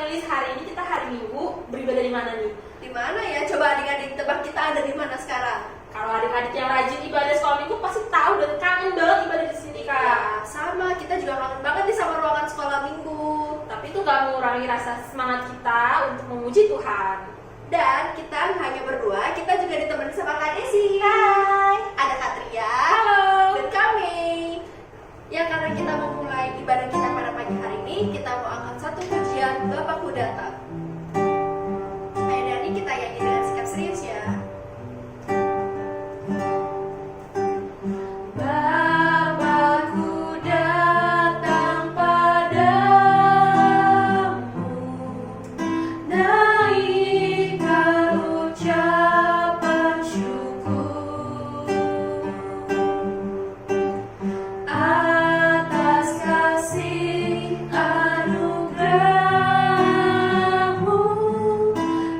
Lilis, hari ini kita hari Minggu, beribadah di mana nih? Di mana ya? Coba adik-adik tebak, kita ada di mana sekarang? Kalau adik-adik yang rajin ibadah sekolah Minggu pasti tahu dan kangen banget ibadah di sini, Kak. Ya, sama, kita juga kangen banget nih sama ruangan sekolah Minggu. Tapi itu gak mengurangi rasa semangat kita untuk memuji Tuhan. Dan kita hanya berdua, kita juga ditemani sama Kak Desi. Hai. Ada Kak Tria. Halo. Dan kami. Ya, karena kita memulai ibadah kita pada pagi hari ini, kita mau angkat satu pujian Bapakku Datang. Ayo Dani, kita nyanyi dengan sikap serius ya. Bapakku datang padamu, naikkan ucapan syukur atas kasih anugerah-Mu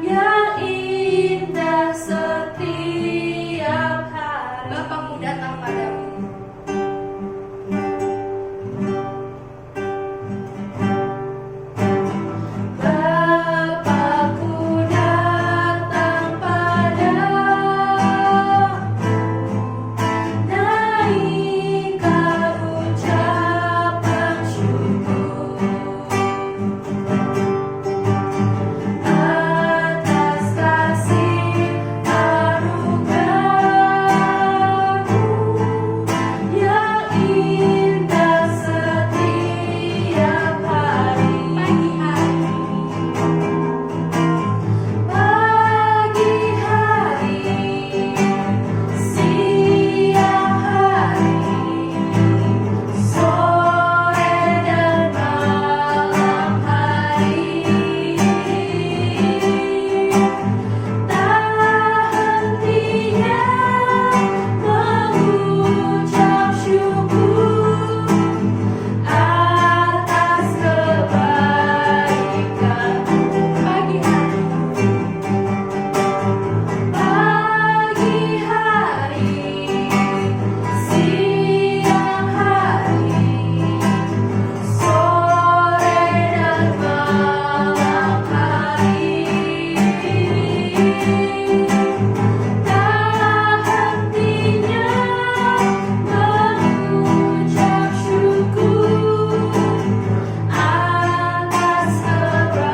yang indah setiap hari. Bapakku datang padamu. Bapakku datang padamu, naikkan ucapan syukur atas kasih anugerah-Mu yang indah setiap hari. Pagi hari, siang hari, sore dan malam hari, tak hentinya mengucap syukur atas kebaikan-Mu. Pagi hari, siang hari, sore dan malam hari, tak hentinya mengucap syukur atas kebaikan-Mu.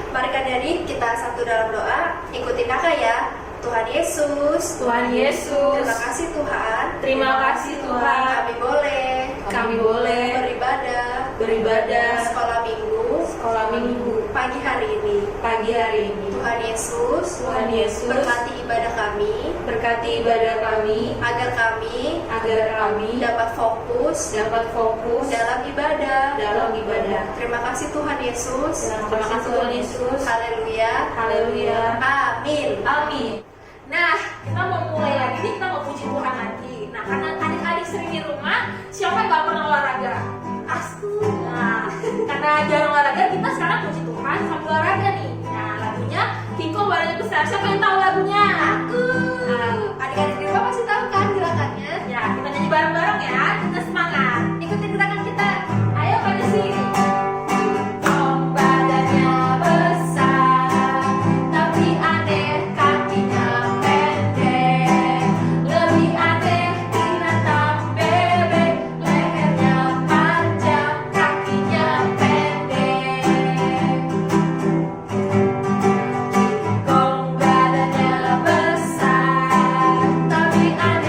Mari Kak Dani, kita satu dalam doa. Ikutin kakak ya. Tuhan Yesus. Tuhan Yesus, Terima kasih Tuhan. terima kasih Tuhan, Kami boleh beribadah beribadah sekolah Minggu sekolah Minggu pagi hari ini. pagi hari ini. Tuhan Yesus, Tuhan Yesus, berkati ibadah kami berkati ibadah kami agar kami dapat fokus dalam ibadah. Terima kasih Tuhan Yesus. Terima kasih Tuhan Yesus. Haleluya. Haleluya. Amin. Amin. Nah, kita mau mulai lagi nih, kita mau puji Tuhan lagi. Nah, karena adik-adik sering di rumah, siapa yang gak pernah olahraga? Pasti. Nah, karena jarang olahraga, kita sekarang puji Tuhan sambil olahraga nih. Nah, lagunya Kiko Badannya Besar. Siapa yang tahu lagunya? Aku. Adik-adik di rumah pasti tahu kan gerakannya? Ya, kita nyanyi bareng-bareng ya. Kita semangat. Ikutin gerakan kita. Ayo pada sini. Om badannya besar, tapi aneh kakinya pendek. Lebih aneh binatang bebek, lehernya panjang, kakinya pendek. Kong badannya besar, tapi aneh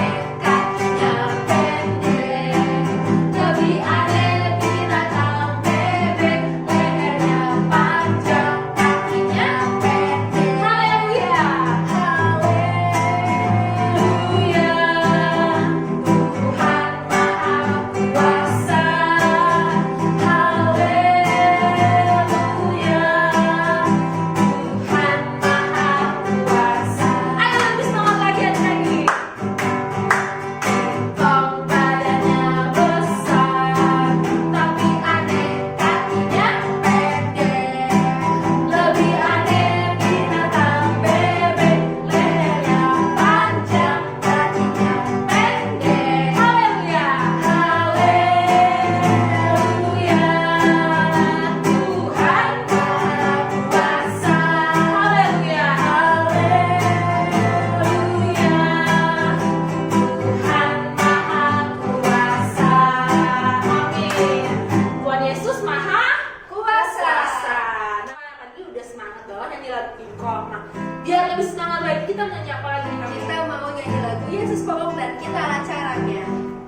pokok dan kita caranya.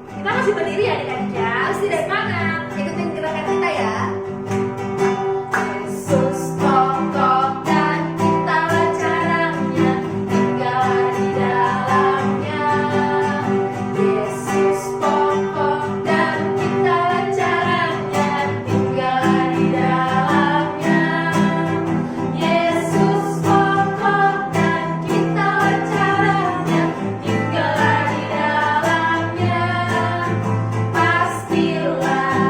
Kita masih berdiri ya adik-adik ya. Masih deh. Semangat. Ikutin gerakan kita ya. Yesus pokok dan kita caranya, tinggal di dalamnya. Yesus pokok dan kita caranya, tinggal di dalamnya. Yesus pokok dan kita caranya, tinggal di dalamnya. Pastilah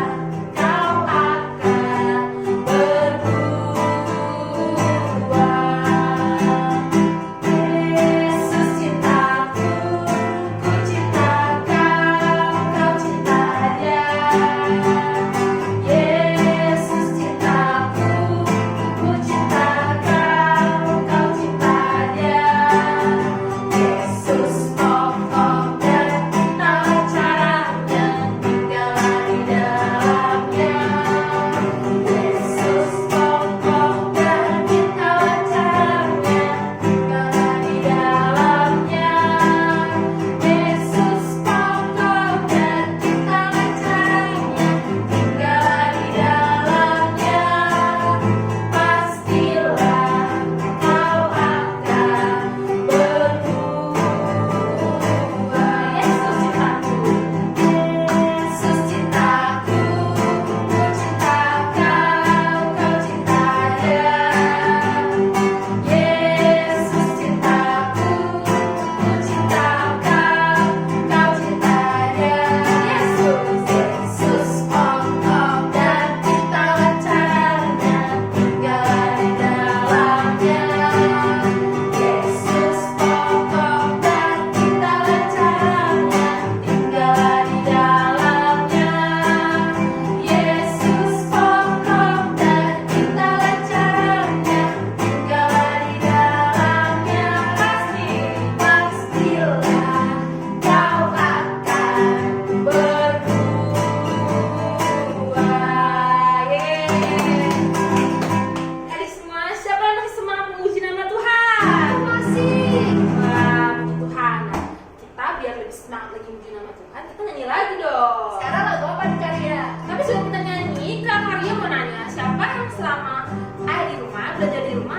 kau akan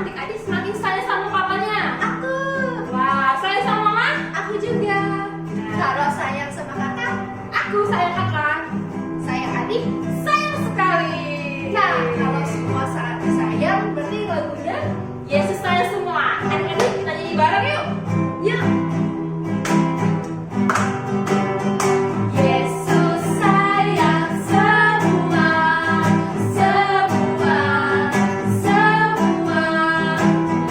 adik-adik semakin sayang sama papanya? Aku. Wah, sayang sama mama? Aku juga. Kalau sayang sama kakak, Aku sayang kakak. sayang adik. Sayang sekali. Nah, kalau semua saling sayang, berarti lagunya Yesus sayang semua. Adik-adik kita nyanyi bareng yuk. yuk. Yesus sayang semua, semua, semua.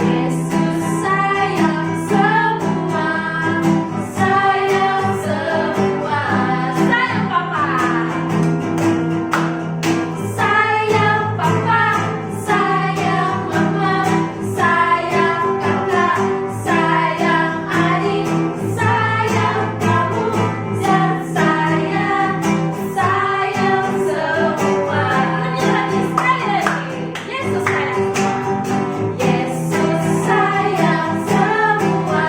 Yesus sayang semua, sayang semua. Sayang papa. Sayang papa, sayang mama, sayang kakak, sayang adik, sayang kamu, dan sayang semua. Nyanyi sekali lagi. Yesus sayang semua. Yesus sayang semua,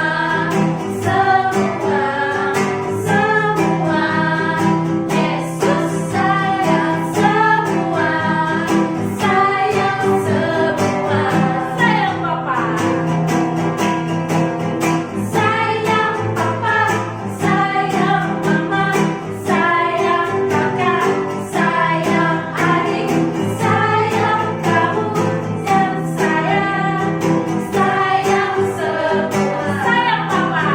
semua, semua. Yesus sayang semua, sayang semua. Sayang papa. Sayang papa, sayang mama, sayang kakak, sayang adik, sayang kamu, dan sayang semua. Sayang papa.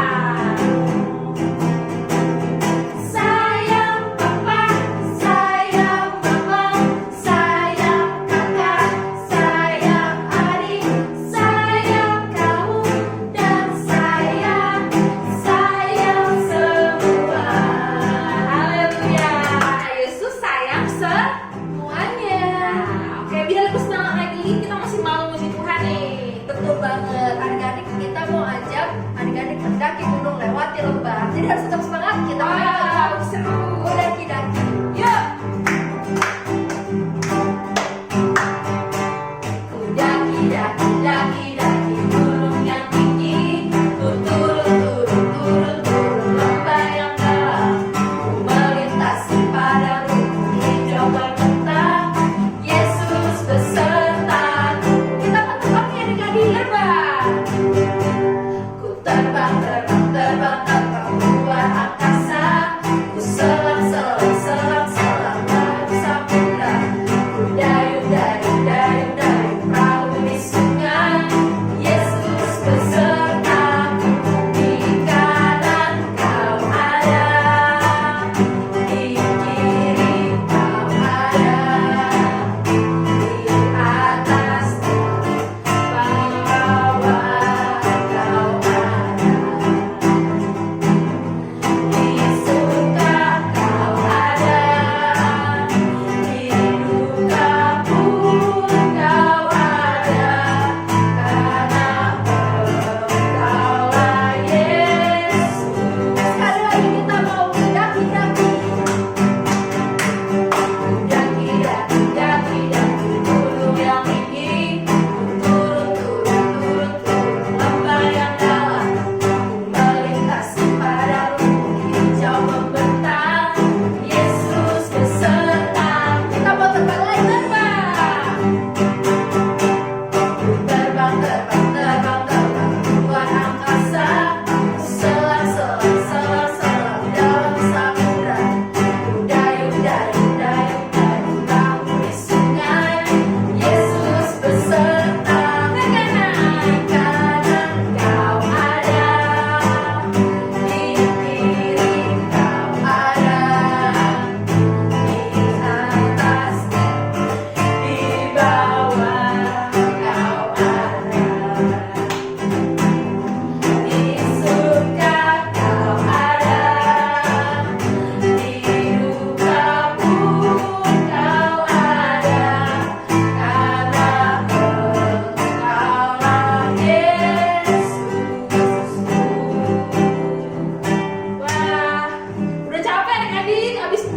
Sayang papa, sayang mama, sayang kakak, sayang adik, sayang kamu, dan sayang semua. Haleluya. Yesus sayang Semuanya. Oke, biar lebih semangat lagi, kita masih mau muji Tuhan nih. Betul banget, adik-adik kita mau ajak adik-adik mendaki gunung lewati lembah. Jadi harus tetap semangat, kita mau Wow, seru. daki-daki. Yuk. Ku daki-daki gunung yang tinggi, ku turun lembah.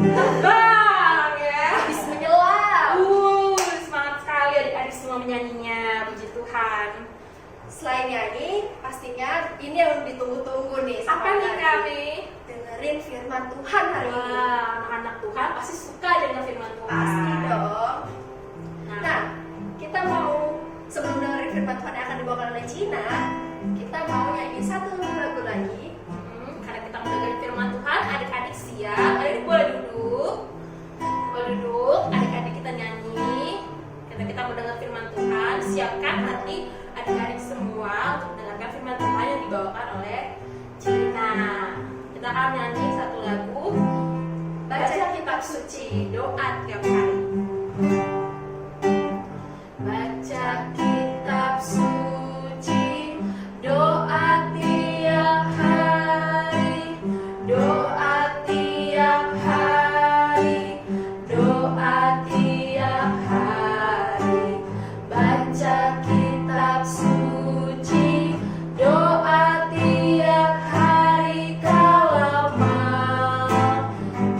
Terbang ya. Habis menyelam. Semangat sekali adik-adik semua menyanyinya. Puji Tuhan. Selain nyanyi, pastinya ini yang ditunggu-tunggu nih sama Apa nih adik-adik. kami? Dengerin firman Tuhan hari ini. Wah, anak-anak Tuhan pasti suka dengan firman Tuhan. Pasti dong. Nah, Nah, kita mau sebelum dengerin firman Tuhan yang akan dibawakan oleh Cina, kita mau nyanyi satu lagu lagi. karena kita mau dengerin firman Tuhan, adik-adik siap. Adik boleh duduk. Boleh duduk, adik-adik kita nyanyi. Karena kita mau dengar firman Tuhan, siapkan hati adik-adik semua untuk mendengarkan firman Tuhan yang dibawakan oleh Cina. Kita akan nyanyi satu lagu, baca kitab suci, doa tiap hari. Baca kitab suci, doa tiap hari, doa tiap hari, doa tiap hari. Baca kitab suci, doa tiap hari kalau mampu.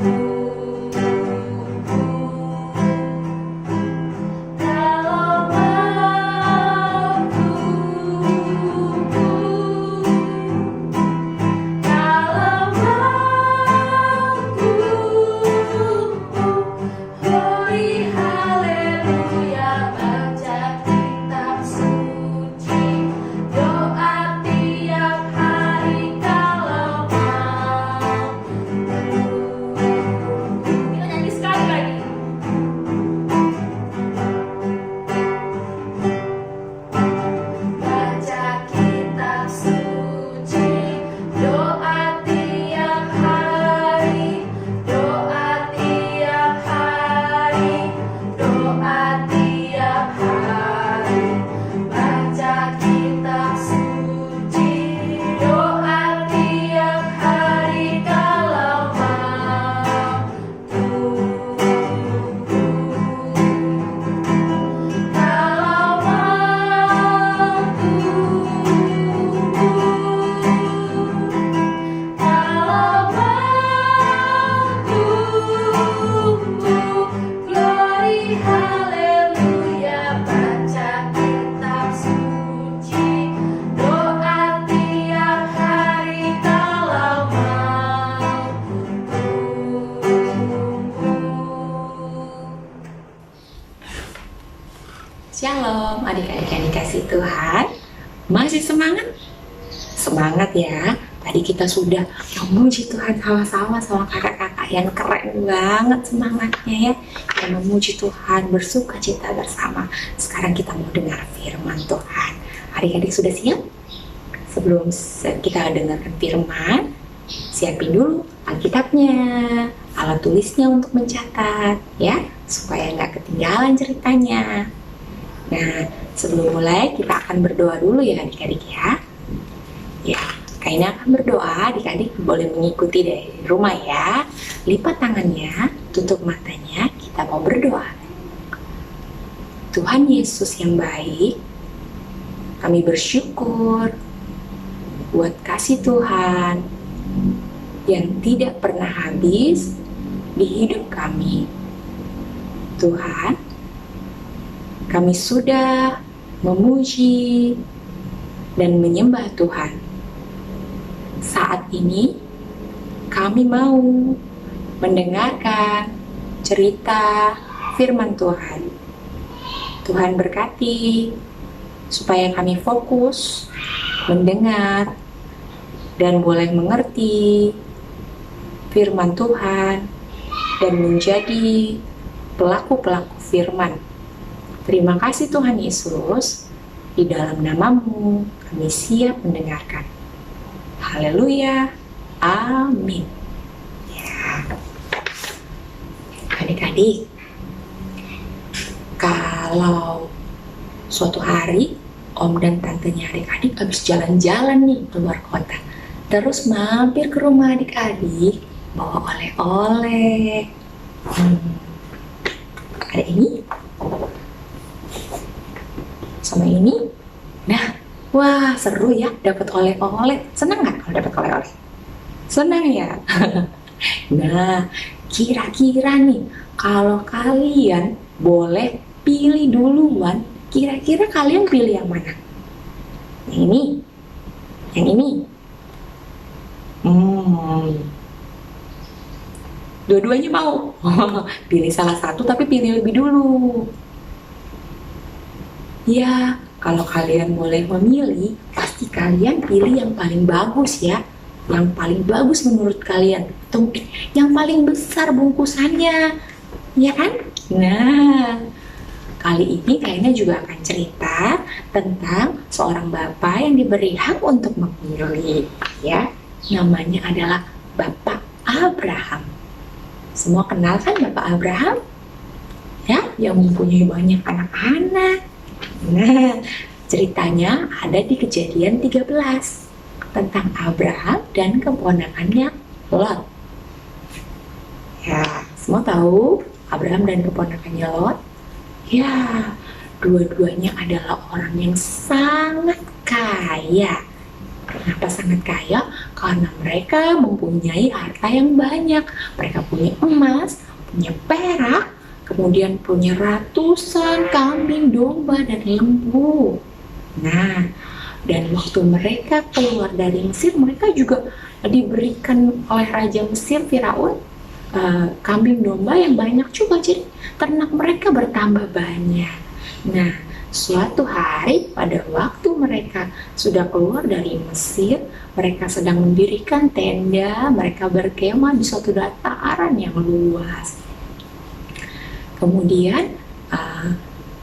Shalom adik-adik yang dikasih Tuhan. Masih semangat? Semangat ya. Tadi kita sudah memuji Tuhan sama-sama sama kakak-kakak yang keren banget semangatnya ya. Yang memuji Tuhan, bersuka cita bersama. Sekarang kita mau dengar firman Tuhan. Adik-adik sudah siap? Sebelum kita dengarkan firman, siapin dulu Alkitabnya, alat tulisnya untuk mencatat ya, supaya nggak ketinggalan ceritanya. Nah, sebelum mulai kita akan berdoa dulu ya adik-adik ya. Ya, Kaina akan berdoa, adik-adik boleh mengikuti dari rumah ya. Lipat tangannya, tutup matanya, kita mau berdoa. Tuhan Yesus yang baik, kami bersyukur buat kasih Tuhan yang tidak pernah habis di hidup kami. Tuhan, kami sudah memuji dan menyembah Tuhan. Saat ini kami mau mendengarkan cerita firman Tuhan. Tuhan berkati supaya kami fokus mendengar dan boleh mengerti firman Tuhan dan menjadi pelaku-pelaku firman. Terima kasih Tuhan Yesus, di dalam nama-Mu kami siap mendengarkan. Haleluya, amin. Ya. Adik-adik, kalau suatu hari om dan tantenya adik-adik habis jalan-jalan nih keluar kota, terus mampir ke rumah adik-adik bawa oleh-oleh. Ada ini sama ini. Nah, wah seru ya dapat oleh-oleh. Senang nggak kalau dapat oleh-oleh? Senang ya. Nah, kira-kira nih, kalau kalian boleh pilih duluan, kira-kira kalian pilih yang mana? Yang ini? Yang ini? Dua-duanya mau? Pilih salah satu tapi pilih lebih dulu. Ya, kalau kalian boleh memilih, pasti kalian pilih yang paling bagus ya. Yang paling bagus menurut kalian. Atau mungkin yang paling besar bungkusannya. Ya kan? Nah, kali ini kayaknya juga akan cerita tentang seorang bapak yang diberi hak untuk memilih. Ya, namanya adalah Bapak Abraham. Semua kenal kan Bapak Abraham? Ya, yang mempunyai banyak anak-anak. Nah, ceritanya ada di Kejadian 13 tentang Abraham dan keponakannya Lot. Ya, semua tahu Abraham dan keponakannya Lot? Ya, dua-duanya adalah orang yang sangat kaya. Kenapa sangat kaya? Karena mereka mempunyai harta yang banyak. Mereka punya emas, punya perak, kemudian punya ratusan kambing, domba, dan lembu. Nah, dan waktu mereka keluar dari Mesir, mereka juga diberikan oleh Raja Mesir, Firaun, kambing domba yang banyak juga. Jadi ternak mereka bertambah banyak. Nah, suatu hari pada waktu mereka sudah keluar dari Mesir, mereka sedang mendirikan tenda, mereka berkemah di suatu dataran yang luas. Kemudian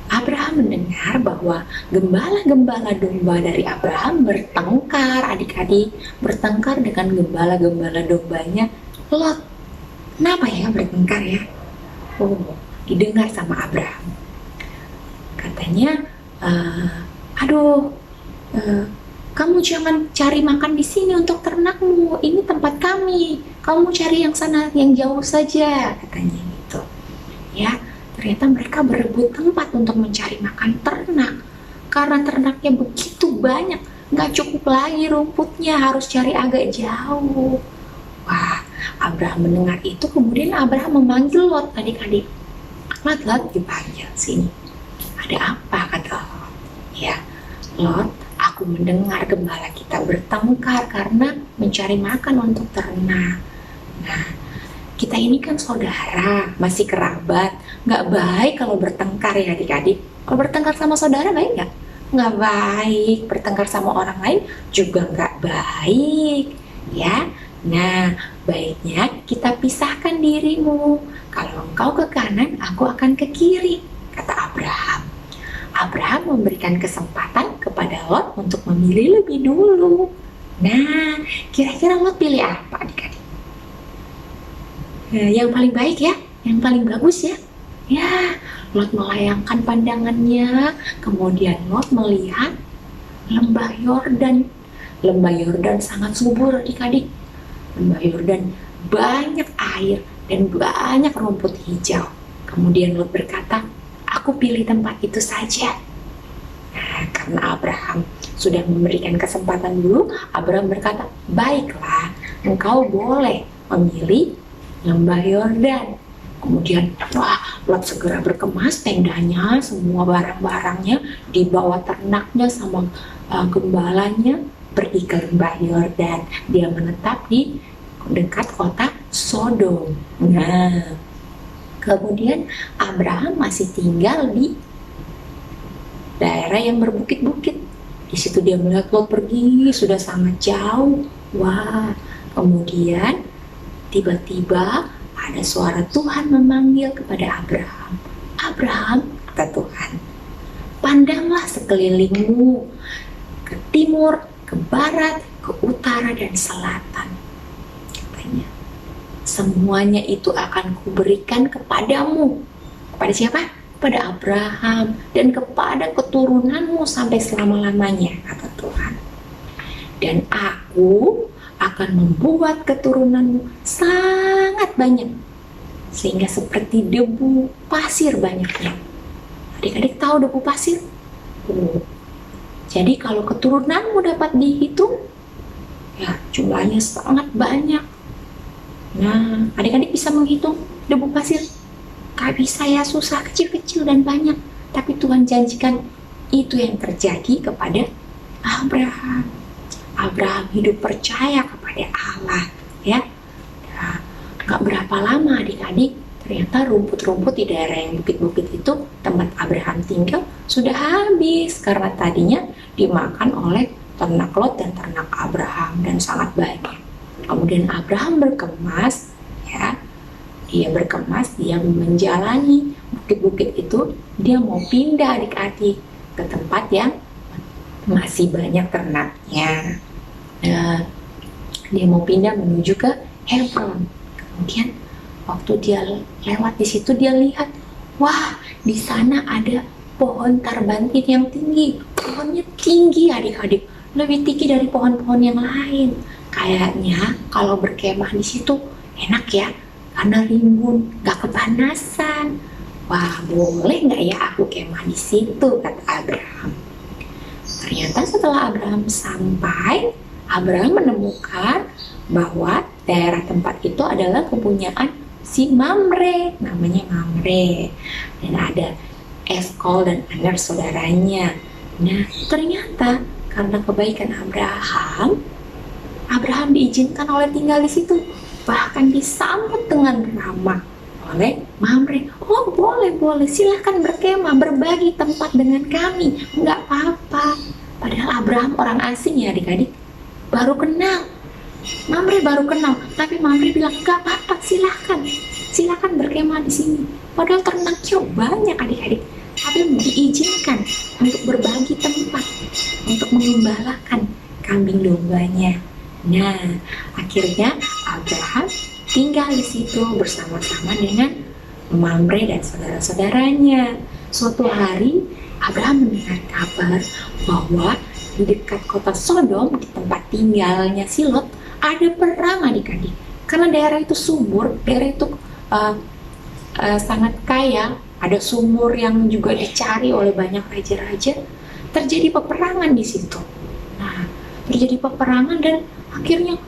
Abraham mendengar bahwa gembala-gembala domba dari Abraham bertengkar, adik-adik, bertengkar dengan gembala-gembala dombanya Lot. Kenapa ya bertengkar ya? Oh, didengar sama Abraham. Katanya, kamu jangan cari makan di sini untuk ternakmu. Ini tempat kami. Kamu cari yang sana, yang jauh saja, katanya gitu. Ya, ternyata mereka berebut tempat untuk mencari makan ternak. Karena ternaknya begitu banyak, nggak cukup lagi rumputnya, harus cari agak jauh. Wah, Abraham mendengar itu, kemudian Abraham memanggil Lot, adik-adik. Lot, dipanggil sini. Ada apa, kata Lot? Ya, Lot, aku mendengar gembala kita bertengkar karena mencari makan untuk ternak. Nah, kita ini kan saudara, masih kerabat. Nggak baik kalau bertengkar ya adik-adik. Kalau bertengkar sama saudara baik nggak? Nggak baik. Bertengkar sama orang lain juga nggak baik. Ya, nah baiknya kita pisahkan dirimu. Kalau engkau ke kanan, aku akan ke kiri, kata Abraham. Abraham memberikan kesempatan kepada Lot untuk memilih lebih dulu. Nah, kira-kira Lot pilih apa adik-adik? Yang paling baik ya, yang paling bagus ya. Ya, Lot melayangkan pandangannya, kemudian Lot melihat lembah Yordan. Lembah Yordan sangat subur adik-adik. Lembah Yordan banyak air dan banyak rumput hijau. Kemudian Lot berkata, aku pilih tempat itu saja. Nah, karena Abraham sudah memberikan kesempatan dulu, Abraham berkata, baiklah, engkau boleh memilih lembah Yordan. Kemudian, Lot segera berkemas tendanya, semua barang-barangnya, dibawa ternaknya sama gembalanya, pergi ke lembah Yordan. Dia menetap di dekat kota Sodom. Nah, kemudian Abraham masih tinggal di daerah yang berbukit-bukit. Di situ dia melihat Lot pergi sudah sangat jauh. Wah, kemudian tiba-tiba ada suara Tuhan memanggil kepada Abraham. Abraham, kata Tuhan, pandanglah sekelilingmu, ke timur, ke barat, ke utara, dan selatan. Katanya, semuanya itu akan kuberikan kepadamu. Kepada siapa? Kepada Abraham dan kepada keturunanmu sampai selama-lamanya, kata Tuhan. Dan aku akan membuat keturunanmu sangat banyak, sehingga seperti debu pasir banyaknya. Adik-adik tahu debu pasir? Jadi kalau keturunanmu dapat dihitung, ya jumlahnya sangat banyak. Nah, adik-adik bisa menghitung debu pasir? Gak bisa ya, susah, kecil-kecil dan banyak. Tapi Tuhan janjikan itu yang terjadi kepada Abraham. Abraham hidup percaya kepada Allah, ya. Nah, gak berapa lama adik-adik, ternyata rumput-rumput di daerah yang bukit-bukit itu tempat Abraham tinggal sudah habis karena tadinya dimakan oleh ternak Lot dan ternak Abraham dan sangat banyak. Kemudian Abraham berkemas, ya, dia menjalani bukit-bukit itu, dia mau pindah adik-adik ke tempat yang masih banyak ternaknya. Nah, dia mau pindah menuju ke Hebron. Kemudian waktu dia lewat di situ dia lihat, wah, di sana ada pohon tarbantin yang tinggi. Pohonnya tinggi adik-adik, lebih tinggi dari pohon-pohon yang lain. Kayaknya kalau berkemah di situ enak ya, karena rimbun, gak kepanasan. Wah, boleh nggak ya aku kemah di situ, kata Abraham. Ternyata setelah Abraham sampai, Abraham menemukan bahwa daerah tempat itu adalah kepunyaan si Mamre, namanya Mamre. Dan ada Eskol dan Aner saudaranya. Nah, ternyata karena kebaikan Abraham diizinkan oleh tinggal di situ, bahkan disambut dengan ramah oleh Mamre. Oh, boleh, silahkan berkemah, berbagi tempat dengan kami, nggak apa-apa. Padahal Abraham orang asing ya adik-adik, baru kenal. Mamre baru kenal, tapi Mamre bilang nggak apa-apa, silahkan berkemah di sini. Padahal ternaknya banyak adik-adik, tapi diizinkan untuk berbagi tempat, untuk mengembalakan kambing dombanya. Nah, akhirnya Abraham tinggal di situ bersama-sama dengan Mamre dan saudara-saudaranya. Suatu hari Abraham mendengar kabar bahwa di dekat kota Sodom, di tempat tinggalnya si Lot, ada perang adik-adik. Karena daerah itu subur, daerah itu sangat kaya, ada sumur yang juga dicari oleh banyak raja-raja. Terjadi peperangan di situ. Nah, terjadi peperangan dan akhirnya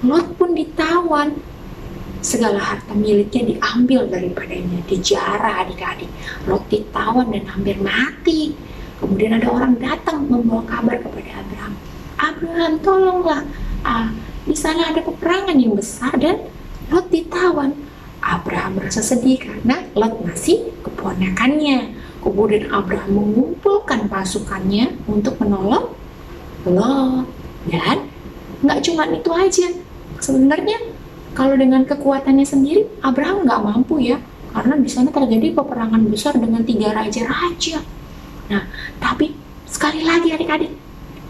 Lot pun ditawan. Segala harta miliknya diambil daripadanya, dijarah adik-adik. Lot ditawan dan hampir mati. Kemudian ada orang datang membawa kabar kepada Abraham. Abraham, tolonglah. Di sana ada peperangan yang besar dan Lot ditawan. Abraham merasa sedih karena Lot masih keponakannya. Kemudian Abraham mengumpulkan pasukannya untuk menolong Lot. Dan nggak cuma itu aja. Sebenarnya kalau dengan kekuatannya sendiri, Abraham nggak mampu ya, karena di sana terjadi peperangan besar dengan 3 raja-raja. Nah, tapi sekali lagi adik-adik,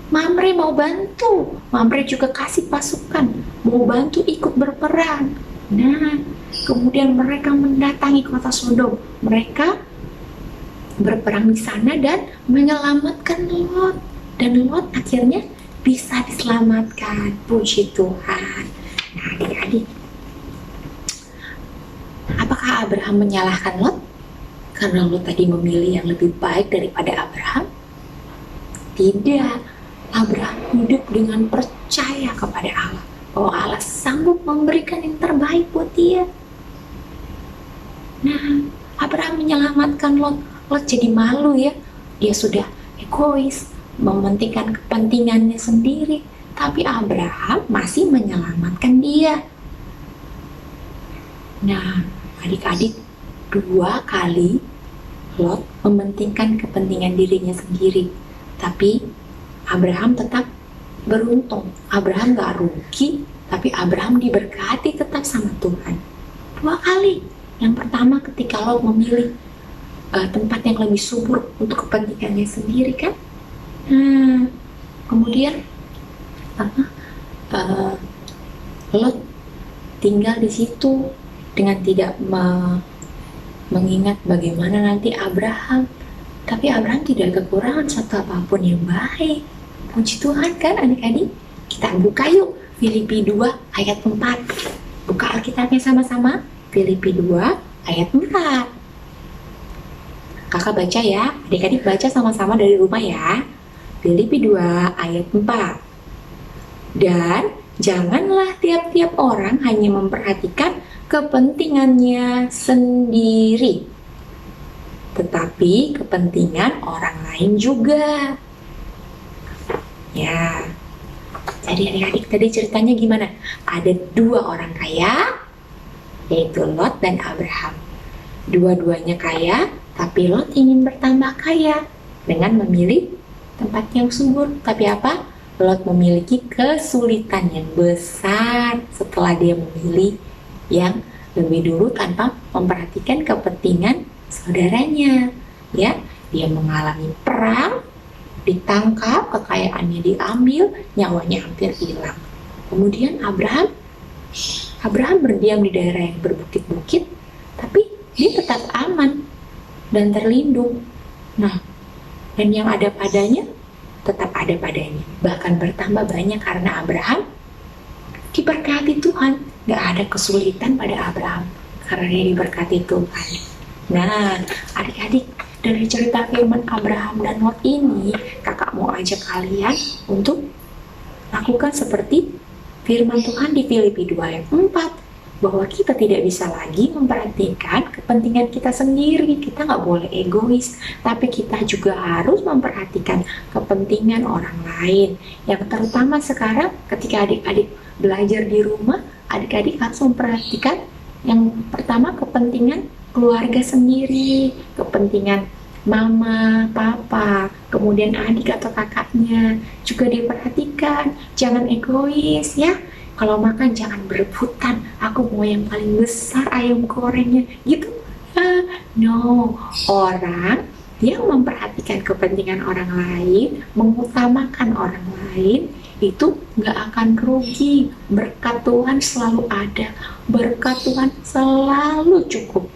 Mamre mau bantu. Mamre juga kasih pasukan, mau bantu ikut berperang. Nah, kemudian mereka mendatangi kota Sodom. Mereka berperang di sana dan menyelamatkan Lot. Dan Lot akhirnya bisa diselamatkan. Puji Tuhan. Nah, adik-adik, apakah Abraham menyalahkan Lot? Karena Lot tadi memilih yang lebih baik daripada Abraham? Tidak. Abraham hidup dengan percaya kepada Allah, bahwa Allah sanggup memberikan yang terbaik buat dia. Nah, Abraham menyelamatkan Lot. Lot jadi malu ya. Dia sudah egois, mementingkan kepentingannya sendiri. Tapi Abraham masih menyelamatkan dia. Nah, adik-adik, 2 kali Lot mementingkan kepentingan dirinya sendiri. Tapi Abraham tetap beruntung. Abraham gak rugi, tapi Abraham diberkati tetap sama Tuhan. 2 kali. Yang pertama ketika Lot memilih tempat yang lebih subur untuk kepentingannya sendiri kan. Nah, kemudian Lot tinggal di situ dengan tidak mengingat bagaimana nanti Abraham. Tapi Abraham tidak kekurangan satu apapun yang baik. Puji Tuhan kan adik-adik. Kita buka yuk Filipi 2 ayat 4. Buka Alkitabnya sama-sama. Filipi 2 ayat 4. Kakak baca ya. Adik-adik baca sama-sama dari rumah ya. Filipi 2 ayat 4. Dan Janganlah tiap-tiap orang hanya memperhatikan kepentingannya sendiri, tetapi kepentingan orang lain juga. Ya, jadi adik-adik tadi ceritanya gimana? Ada dua orang kaya, yaitu Lot dan Abraham. Dua-duanya kaya, tapi Lot ingin bertambah kaya dengan memilih tempat yang subur. Tapi apa? Lot memiliki kesulitan yang besar setelah dia memilih yang lebih dulu tanpa memperhatikan kepentingan saudaranya. Ya, dia mengalami perang, ditangkap, kekayaannya diambil, nyawanya hampir hilang. Kemudian Abraham berdiam di daerah yang berbukit-bukit, tapi dia tetap aman dan terlindung. Nah, dan yang ada padanya tetap ada padanya, bahkan bertambah banyak karena Abraham diberkati Tuhan. Gak ada kesulitan pada Abraham karena dia diberkati Tuhan. Nah, adik-adik, dari cerita firman Abraham dan Lot ini, kakak mau ajak kalian untuk lakukan seperti firman Tuhan di Filipi 2 ayat 4, bahwa kita tidak bisa lagi memperhatikan kepentingan kita sendiri. Kita nggak boleh egois, tapi kita juga harus memperhatikan kepentingan orang lain. Yang terutama sekarang ketika adik-adik belajar di rumah, adik-adik harus memperhatikan yang pertama kepentingan keluarga sendiri, kepentingan mama, papa, kemudian adik atau kakaknya juga diperhatikan. Jangan egois ya. Kalau makan jangan berebutan, aku mau yang paling besar ayam gorengnya gitu. No, orang yang memperhatikan kepentingan orang lain, mengutamakan orang lain, itu gak akan rugi. Berkat Tuhan selalu ada, berkat Tuhan selalu cukup.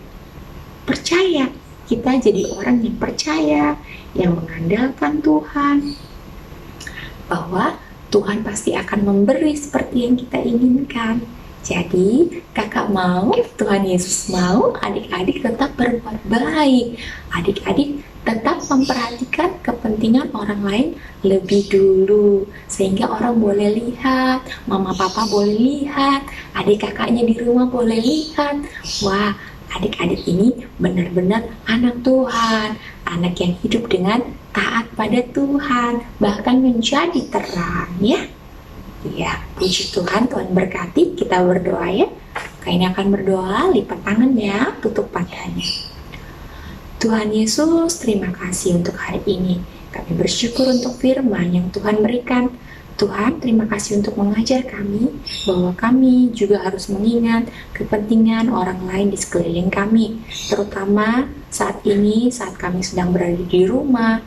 Percaya, kita jadi orang yang percaya, yang mengandalkan Tuhan, bahwa Tuhan pasti akan memberi seperti yang kita inginkan. Jadi, kakak mau, Tuhan Yesus mau adik-adik tetap berbuat baik. Adik-adik tetap memperhatikan kepentingan orang lain lebih dulu. Sehingga orang boleh lihat, mama papa boleh lihat, adik kakaknya di rumah boleh lihat. Wah, adik-adik ini benar-benar anak Tuhan, anak yang hidup dengan taat pada Tuhan, bahkan menjadi terang ya. Ya, puji Tuhan, Tuhan berkati. Kita berdoa ya. Kayaknya akan berdoa, lipat tangan ya, tutup matanya. Tuhan Yesus, terima kasih untuk hari ini. Kami bersyukur untuk firman yang Tuhan berikan. Tuhan, terima kasih untuk mengajar kami bahwa kami juga harus mengingat kepentingan orang lain di sekeliling kami, terutama saat ini, saat kami sedang berada di rumah,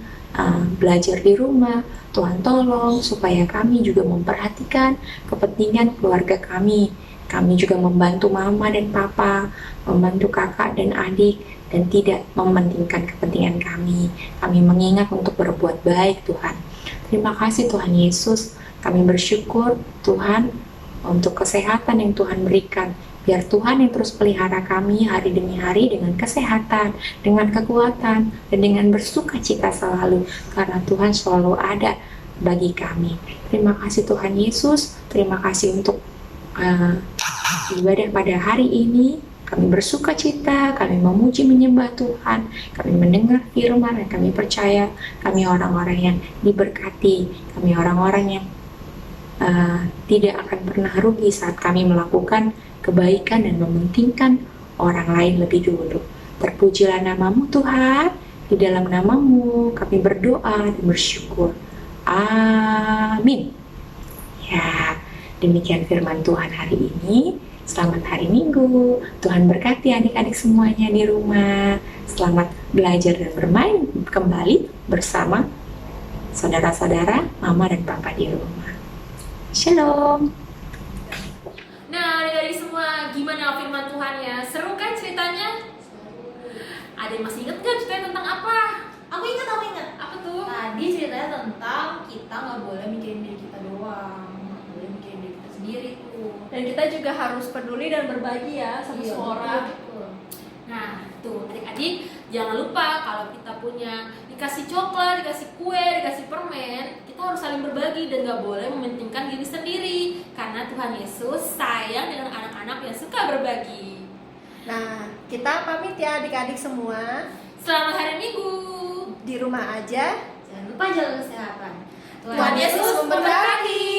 belajar di rumah. Tuhan tolong supaya kami juga memperhatikan kepentingan keluarga kami. Kami juga membantu mama dan papa, membantu kakak dan adik, dan tidak mementingkan kepentingan kami. Kami mengingat untuk berbuat baik, Tuhan. Terima kasih Tuhan Yesus. Kami bersyukur Tuhan untuk kesehatan yang Tuhan berikan. Biar Tuhan yang terus pelihara kami hari demi hari dengan kesehatan, dengan kekuatan, dan dengan bersuka cita selalu. Karena Tuhan selalu ada bagi kami. Terima kasih Tuhan Yesus. Terima kasih untuk ibadah pada hari ini. Kami bersuka cita, kami memuji menyembah Tuhan, kami mendengar firman, dan kami percaya kami orang-orang yang diberkati, kami orang-orang yang tidak akan pernah rugi saat kami melakukan kebaikan dan mementingkan orang lain lebih dulu. Terpujilah namamu Tuhan, di dalam namamu kami berdoa dan bersyukur. Amin. Ya, demikian firman Tuhan hari ini. Selamat hari Minggu. Tuhan berkati adik-adik semuanya di rumah. Selamat belajar dan bermain kembali bersama saudara-saudara, mama dan papa di rumah. Shalom. Nah, dari semua gimana firman Tuhannya? Seru kan ceritanya? Ada yang masih inget gak ceritanya tentang apa? Aku ingat. Apa tuh? Tadi ceritanya tentang kita nggak boleh mikirin diri kita doang, nggak boleh mikirin diri kita sendiri tuh. Dan kita juga harus peduli dan berbagi ya sama semua orang. Nah, tuh adik-adik Jangan lupa kalau kita punya dikasih coklat, dikasih kue, dikasih permen, kita harus saling berbagi dan gak boleh mementingkan diri sendiri. Karena Tuhan Yesus sayang dengan anak-anak yang suka berbagi. Nah, kita pamit ya adik-adik semua. Selamat hari Minggu. Di rumah aja. Jangan lupa jaga kesehatan. Tuhan Yesus memberkati.